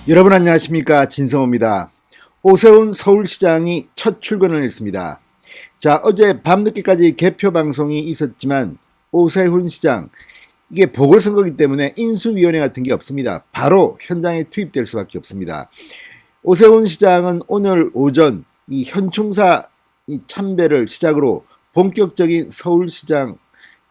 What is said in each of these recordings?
여러분 안녕하십니까, 진성호입니다. 오세훈 서울시장이 첫 출근을 했습니다. 자, 어제 밤늦게까지 개표 방송이 있었지만 오세훈 시장, 이게 보궐선거이기 때문에 인수위원회 같은 게 없습니다. 바로 현장에 투입될 수밖에 없습니다. 오세훈 시장은 오늘 오전 이 현충사 이 참배를 시작으로 본격적인 서울시장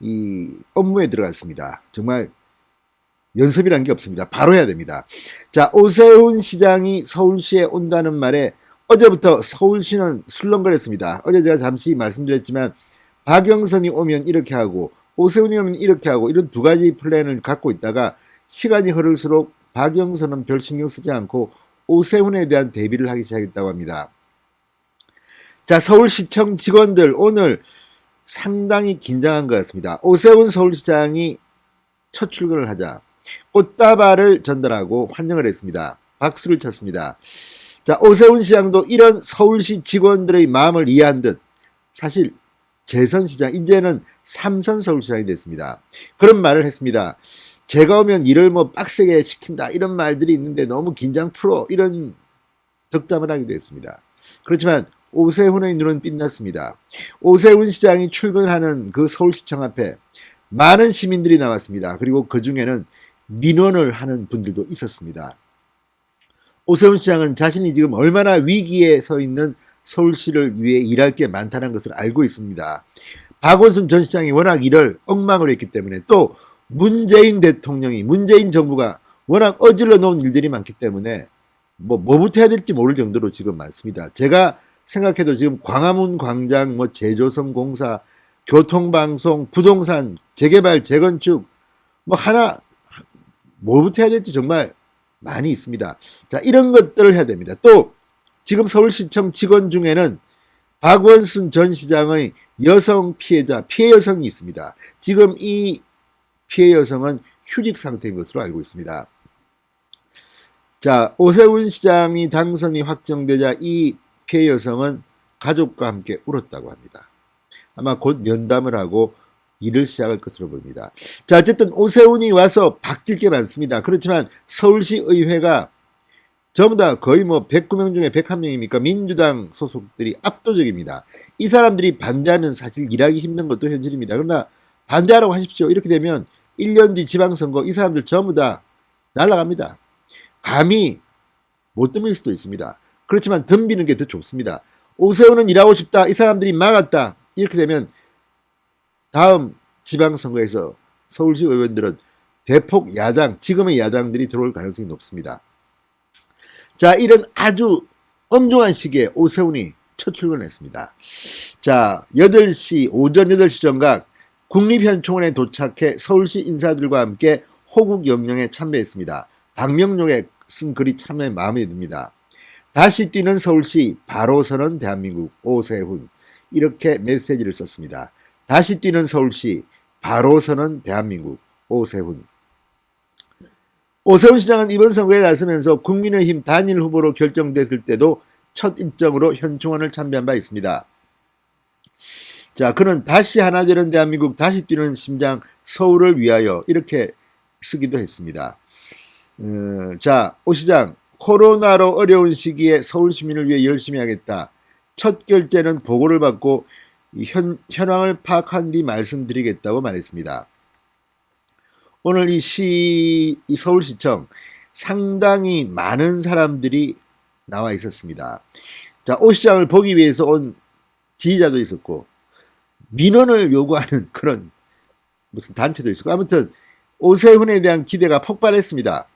이 업무에 들어갔습니다. 정말 연습이란 게 없습니다. 바로 해야 됩니다. 자, 오세훈 시장이 서울시에 온다는 말에 어제부터 서울시는 술렁거렸습니다. 어제 제가 잠시 말씀드렸지만 박영선이 오면 이렇게 하고 오세훈이 오면 이렇게 하고 이런 두 가지 플랜을 갖고 있다가 시간이 흐를수록 박영선은 별 신경 쓰지 않고 오세훈에 대한 대비를 하기 시작했다고 합니다. 자, 서울시청 직원들 오늘 상당히 긴장한 것 같습니다. 오세훈 서울시장이 첫 출근을 하자 꽃다발을 전달하고 환영을 했습니다. 박수를 쳤습니다. 자, 오세훈 시장도 이런 서울시 직원들의 마음을 이해한 듯 사실 재선시장, 이제는 3선 서울시장이 됐습니다. 그런 말을 했습니다. 제가 오면 일을 빡세게 시킨다 이런 말들이 있는데 너무 긴장 풀어 이런 덕담을 하기도 했습니다. 그렇지만 오세훈의 눈은 빛났습니다. 오세훈 시장이 출근하는 그 서울시청 앞에 많은 시민들이 나왔습니다. 그리고 그 중에는 민원을 하는 분들도 있었습니다. 오세훈 시장은 자신이 지금 얼마나 위기에 서 있는 서울시를 위해 일할 게 많다는 것을 알고 있습니다. 박원순 전 시장이 워낙 일을 엉망으로 했기 때문에 또 문재인 대통령이 문재인 정부가 워낙 어질러 놓은 일들이 많기 때문에 뭐부터 해야 될지 모를 정도로 지금 많습니다. 제가 생각해도 지금 광화문 광장, 제조선 공사, 교통방송, 부동산, 재개발, 재건축 하나 뭐부터 해야 될지 정말 많이 있습니다. 자, 이런 것들을 해야 됩니다. 또 지금 서울시청 직원 중에는 박원순 전 시장의 여성 피해자, 피해 여성이 있습니다. 지금 이 피해 여성은 휴직 상태인 것으로 알고 있습니다. 자, 오세훈 시장이 당선이 확정되자 이 피해 여성은 가족과 함께 울었다고 합니다. 아마 곧 면담을 하고 일을 시작할 것으로 보입니다. 자, 어쨌든 오세훈이 와서 바뀔 게 많습니다. 그렇지만 서울시 의회가 전부 다 거의 109명 중에 101명입니까? 민주당 소속들이 압도적입니다. 이 사람들이 반대하면 사실 일하기 힘든 것도 현실입니다. 그러나 반대하라고 하십시오. 이렇게 되면 1년 뒤 지방선거 이 사람들 전부 다 날아갑니다. 감히 못 덤빌 수도 있습니다. 그렇지만 덤비는 게 더 좋습니다. 오세훈은 일하고 싶다. 이 사람들이 막았다. 이렇게 되면 다음 지방선거에서 서울시 의원들은 대폭 야당, 지금의 야당들이 들어올 가능성이 높습니다. 자, 이런 아주 엄중한 시기에 오세훈이 첫 출근했습니다. 자, 8시, 오전 8시 정각 국립현충원에 도착해 서울시 인사들과 함께 호국 영령에 참배했습니다. 박명록에 쓴 글이 참 마음에 듭니다. 다시 뛰는 서울시, 바로 서는 대한민국, 오세훈. 이렇게 메시지를 썼습니다. 다시 뛰는 서울시, 바로 서는 대한민국, 오세훈. 오세훈 시장은 이번 선거에 나서면서 국민의힘 단일 후보로 결정됐을 때도 첫 일정으로 현충원을 참배한 바 있습니다. 자, 그는 다시 하나 되는 대한민국, 다시 뛰는 심장, 서울을 위하여 이렇게 쓰기도 했습니다. 자, 오 시장, 코로나로 어려운 시기에 서울 시민을 위해 열심히 하겠다. 첫 결제는 보고를 받고 현황을 파악한 뒤 말씀드리겠다고 말했습니다. 오늘 이 서울시청 상당히 많은 사람들이 나와 있었습니다. 자, 오 시장을 보기 위해서 온 지지자도 있었고 민원을 요구하는 그런 무슨 단체도 있었고 아무튼 오세훈에 대한 기대가 폭발했습니다.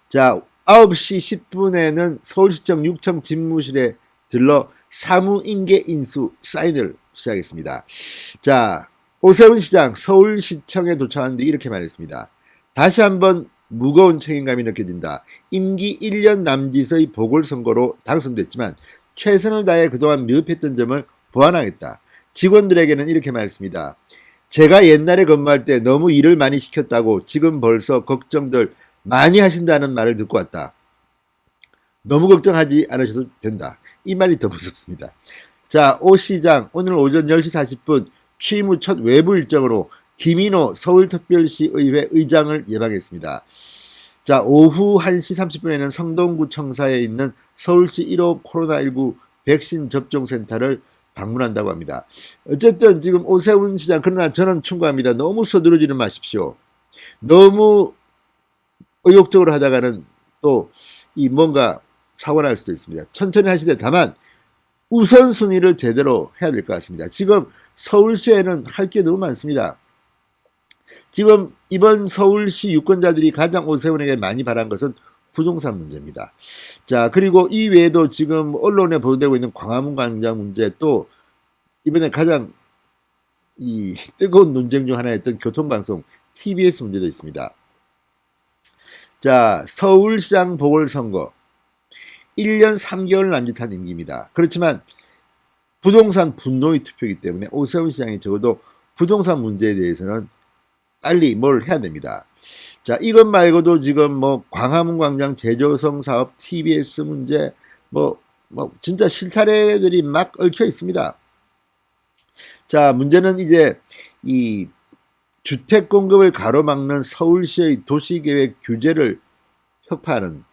자, 9시 10분에는 서울시청 6층 집무실에 들러 사무인계 인수 사인을 시작했습니다. 자, 오세훈 시장 서울시청에 도착한 뒤 이렇게 말했습니다. 다시 한번 무거운 책임감이 느껴진다. 임기 1년 남짓의 보궐선거로 당선됐지만 최선을 다해 그동안 미흡했던 점을 보완하겠다. 직원들에게는 이렇게 말했습니다. 제가 옛날에 근무할 때 너무 일을 많이 시켰다고 지금 벌써 걱정들 많이 하신다는 말을 듣고 왔다. 너무 걱정하지 않으셔도 된다. 이 말이 더 무섭습니다. 자, 오 시장 오늘 오전 10시 40분 취임 후 첫 외부 일정으로 김인호 서울특별시 의회 의장을 예방했습니다. 자, 오후 1시 30분에는 성동구 청사에 있는 서울시 1호 코로나19 백신 접종센터를 방문한다고 합니다. 어쨌든 지금 오세훈 시장, 그러나 저는 충고합니다. 너무 서두르지는 마십시오. 너무 의욕적으로 하다가는 또 이 뭔가 사고 날 수도 있습니다. 천천히 하시되 다만 우선순위를 제대로 해야 될 것 같습니다. 지금 서울시에는 할 게 너무 많습니다. 지금 이번 서울시 유권자들이 가장 오세훈에게 많이 바란 것은 부동산 문제입니다. 자, 그리고 이 외에도 지금 언론에 보도되고 있는 광화문 광장 문제, 또 이번에 가장 이 뜨거운 논쟁 중 하나였던 교통방송 TBS 문제도 있습니다. 자, 서울시장 보궐선거 1년 3개월 남짓한 임기입니다. 그렇지만 부동산 분노의 투표이기 때문에 오세훈 시장이 적어도 부동산 문제에 대해서는 빨리 뭘 해야 됩니다. 자, 이것 말고도 지금 뭐 광화문 광장 재조성 사업, TBS 문제, 뭐 진짜 실타래들이 막 얽혀 있습니다. 자, 문제는 이제 이 주택 공급을 가로막는 서울시의 도시계획 규제를 혁파하는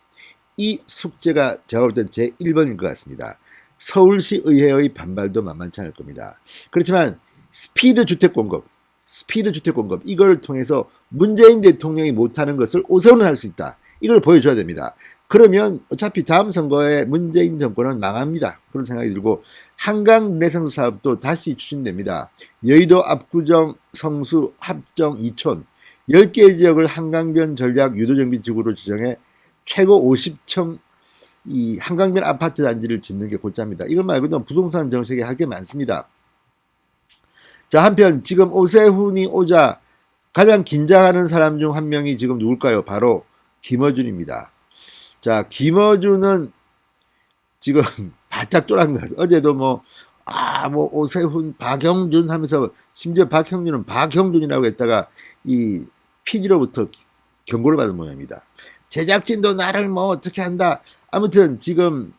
이 숙제가 제가 볼 땐 제1번일 것 같습니다. 서울시 의회의 반발도 만만치 않을 겁니다. 그렇지만 스피드 주택 공급 이걸 통해서 문재인 대통령이 못하는 것을 오세훈은 할 수 있다. 이걸 보여줘야 됩니다. 그러면 어차피 다음 선거에 문재인 정권은 망합니다. 그런 생각이 들고 한강 르네상스 사업도 다시 추진됩니다. 여의도 압구정, 성수, 합정, 이촌 10개 지역을 한강변 전략 유도정비 지구로 지정해 최고 50층 이 한강변 아파트 단지를 짓는 게 골자입니다. 이것 말고도 부동산 정책에 할 게 많습니다. 자, 한편 지금 오세훈이 오자 가장 긴장하는 사람 중 한 명이 지금 누굴까요? 바로 김어준입니다. 자, 김어준은 지금 바짝 쫄한 것 같아요. 어제도 뭐 오세훈, 박형준 하면서 심지어 박형준은 박형준이라고 했다가 이 PD로부터 경고를 받은 모양입니다. 제작진도 나를 뭐 어떻게 한다. 아무튼 지금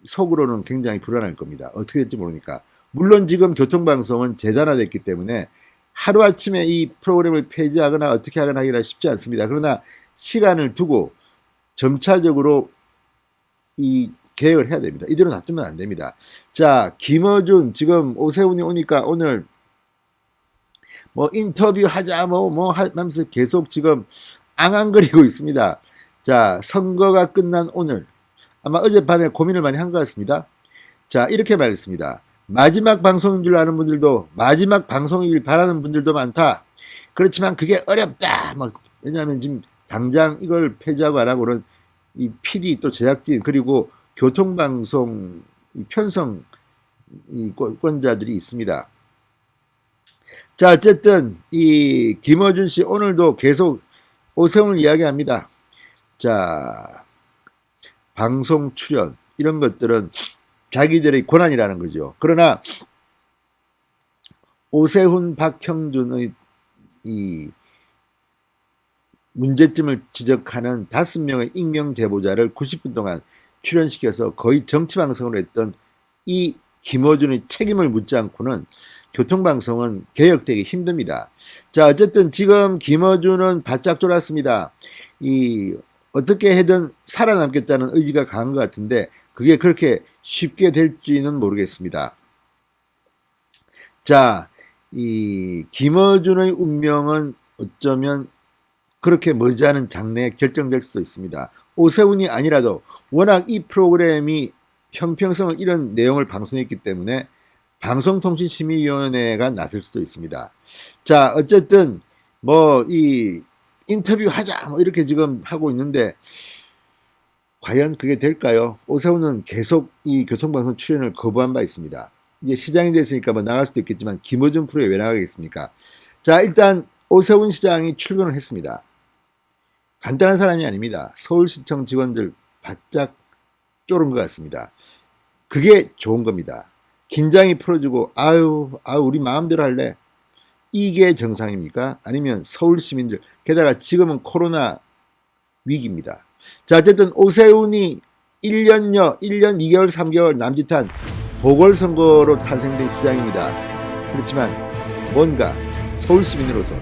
속으로는 굉장히 불안할 겁니다. 어떻게 될지 모르니까. 물론 지금 교통방송은 재단화됐기 때문에 하루아침에 이 프로그램을 폐지하거나 어떻게 하거나 하기가 쉽지 않습니다. 그러나 시간을 두고 점차적으로 이 계획을 해야 됩니다. 이대로 놔두면 안 됩니다. 자, 김어준 지금 오세훈이 오니까 오늘 뭐 인터뷰 하자 하면서 계속 지금 앙앙거리고 있습니다. 자, 선거가 끝난 오늘 아마 어젯밤에 고민을 많이 한 것 같습니다. 자, 이렇게 말했습니다. 마지막 방송인 줄 아는 분들도 마지막 방송이길 바라는 분들도 많다. 그렇지만 그게 어렵다. 왜냐하면 지금 당장 이걸 폐지하고 안 하고는 이 PD 또 제작진 그리고 교통방송 편성 권자들이 있습니다. 자, 어쨌든 이 김어준 씨 오늘도 계속 오세훈을 이야기합니다. 자, 방송 출연 이런 것들은 자기들의 권한이라는 거죠. 그러나 오세훈, 박형준의 이 문제점을 지적하는 5명의 익명 제보자를 90분 동안 출연시켜서 거의 정치방송으로 했던 이 김어준의 책임을 묻지 않고는 교통방송은 개혁되기 힘듭니다. 자, 어쨌든 지금 김어준은 바짝 쫄았습니다. 어떻게 해든 살아남겠다는 의지가 강한 것 같은데 그게 그렇게 쉽게 될지는 모르겠습니다. 자, 이 김어준의 운명은 어쩌면 그렇게 머지않은 장래에 결정될 수도 있습니다. 오세훈이 아니라도 워낙 이 프로그램이 형평성을 잃은 내용을 방송했기 때문에 방송통신심의위원회가 나설 수도 있습니다. 자, 어쨌든 이 인터뷰 하자 이렇게 지금 하고 있는데 과연 그게 될까요? 오세훈은 계속 이 교통방송 출연을 거부한 바 있습니다. 이제 시장이 됐으니까 나갈 수도 있겠지만 김어준 프로에 왜 나가겠습니까? 자, 일단 오세훈 시장이 출근을 했습니다. 간단한 사람이 아닙니다. 서울시청 직원들 바짝 쫄은 것 같습니다. 그게 좋은 겁니다. 긴장이 풀어지고 우리 마음대로 할래. 이게 정상입니까? 아니면 서울 시민들, 게다가 지금은 코로나 위기입니다. 자, 어쨌든 오세훈이 1년 2개월 3개월 남짓한 보궐선거로 탄생된 시장입니다. 그렇지만 뭔가 서울 시민으로서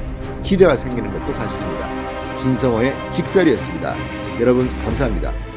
기대가 생기는 것도 사실입니다. 진성호의 직설이었습니다. 여러분 감사합니다.